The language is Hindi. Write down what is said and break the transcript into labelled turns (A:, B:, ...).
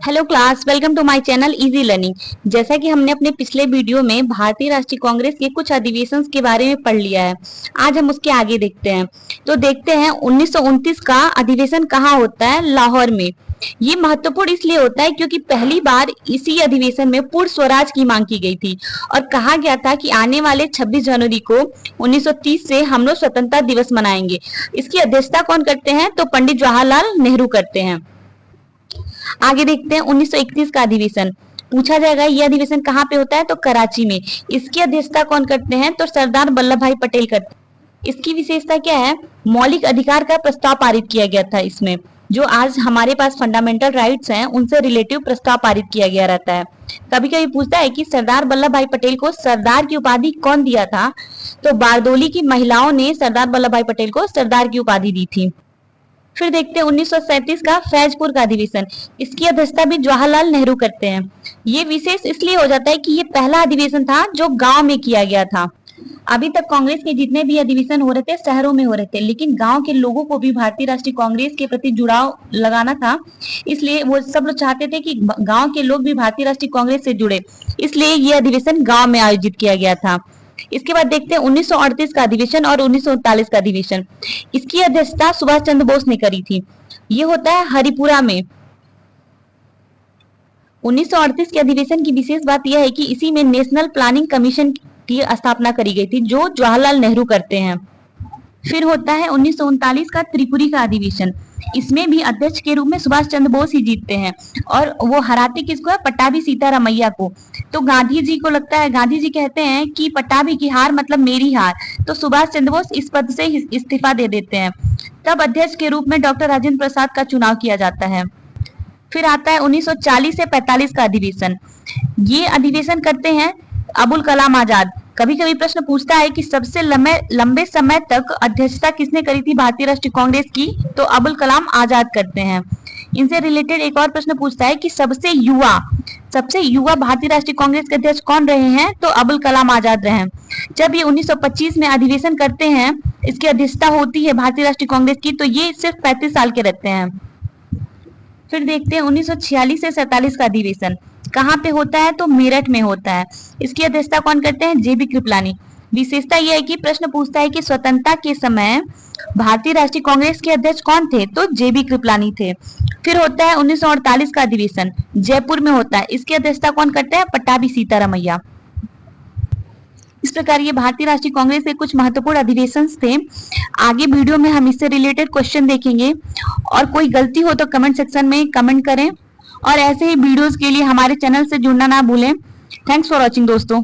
A: Hello class, welcome to my channel easy learning. जैसा कि हमने अपने पिछले वीडियो में भारतीय राष्ट्रीय कांग्रेस के कुछ अधिवेशन के बारे में पढ़ लिया है, आज हम उसके आगे देखते हैं। तो देखते हैं 1929 का अधिवेशन कहाँ होता है? लाहौर में। ये महत्वपूर्ण इसलिए होता है क्योंकि पहली बार इसी अधिवेशन में पूर्ण स्वराज की मांग की गई थी और कहा गया था कि आने वाले 26 जनवरी को 1930 से हम लोग स्वतंत्रता दिवस मनाएंगे। इसकी अध्यक्षता कौन करते हैं? तो पंडित जवाहरलाल नेहरू करते हैं। आगे देखते हैं 1931 का अधिवेशन। पूछा जाएगा ये अधिवेशन कहाँ पे होता है? तो कराची में। इसकी अध्यक्षता कौन करते हैं? तो सरदार वल्लभ भाई पटेल करते हैं। इसकी विशेषता क्या है? मौलिक अधिकार का प्रस्ताव पारित किया गया था। इसमें जो आज हमारे पास फंडामेंटल राइट्स हैं उनसे रिलेटिव प्रस्ताव पारित किया गया रहता है। कभी कभी पूछता है कि सरदार वल्लभ भाई पटेल को सरदार की उपाधि कौन दिया था? तो बारदोली की महिलाओं ने सरदार वल्लभ भाई पटेल को सरदार की उपाधि दी थी। फिर देखते हैं 1937 का फैजपुर का अधिवेशन। इसकी अध्यक्षता भी जवाहरलाल नेहरू करते हैं। ये विशेष इसलिए हो जाता है कि ये पहला अधिवेशन था जो गांव में किया गया था। अभी तक कांग्रेस के जितने भी अधिवेशन हो रहे थे शहरों में हो रहे थे, लेकिन गांव के लोगों को भी भारतीय राष्ट्रीय कांग्रेस के प्रति जुड़ाव लगाना था, इसलिए वो सब लोग चाहते थे कि गांव के लोग भी भारतीय राष्ट्रीय कांग्रेस से जुड़े, इसलिए ये अधिवेशन गांव में आयोजित किया गया था। इसके बाद देखते हैं 1938 का अधिवेशन और 1939 का अधिवेशन। इसकी अध्यक्षता सुभाष चंद्र बोस ने करी थी। ये होता है हरिपुरा में। 1938 के अधिवेशन की विशेष बात यह है कि इसी में नेशनल प्लानिंग कमीशन की स्थापना करी गई थी जो जवाहरलाल नेहरू करते हैं। फिर होता है 1939 का त्रिपुरी का अधिवेशन। इसमें भी अध्यक्ष के रूप में सुभाष चंद्र बोस ही जीतते हैं और वो हराते किसको है? पट्टाभी सीतारामैया को। तो गांधी जी को लगता है, गांधी जी कहते हैं कि पट्टाभी की हार मतलब मेरी हार, तो सुभाष चंद्र बोस इस पद से इस्तीफा दे देते हैं। तब अध्यक्ष के रूप में डॉक्टर राजेंद्र प्रसाद का चुनाव किया जाता है। फिर आता है 1940 से 45 का अधिवेशन। ये अधिवेशन करते हैं अबुल कलाम आजाद। कभी कभी प्रश्न पूछता है कि सबसे लंबे समय तक अध्यक्षता किसने करी थी भारतीय राष्ट्रीय कांग्रेस की? तो अबुल कलाम आजाद करते हैं। इनसे रिलेटेड एक और प्रश्न पूछता है कि सबसे युवा भारतीय राष्ट्रीय कांग्रेस के अध्यक्ष कौन रहे हैं? तो अबुल कलाम आजाद रहे हैं। जब ये 1925 में अधिवेशन करते हैं, इसकी अध्यक्षता होती है भारतीय राष्ट्रीय कांग्रेस की, तो ये सिर्फ 35 साल के रहते हैं। फिर देखते हैं 1946 से 47 का अधिवेशन कहाँ पे होता है? तो मेरठ में होता है। इसकी अध्यक्षता कौन करते हैं? जेबी कृपलानी। विशेषता यह है कि प्रश्न पूछता है कि स्वतंत्रता के समय भारतीय राष्ट्रीय कांग्रेस के अध्यक्ष कौन थे? तो जेबी कृपलानी थे। फिर होता है 1948 का अधिवेशन, जयपुर में होता है। इसकी अध्यक्षता कौन करते हैं? पट्टाभी सीतारामैया। इस प्रकार ये भारतीय राष्ट्रीय कांग्रेस के कुछ महत्वपूर्ण अधिवेशन थे। आगे वीडियो में हम इससे रिलेटेड क्वेश्चन देखेंगे और कोई गलती हो तो कमेंट सेक्शन में कमेंट करें और ऐसे ही वीडियोस के लिए हमारे चैनल से जुड़ना ना भूलें। थैंक्स फॉर वॉचिंग दोस्तों।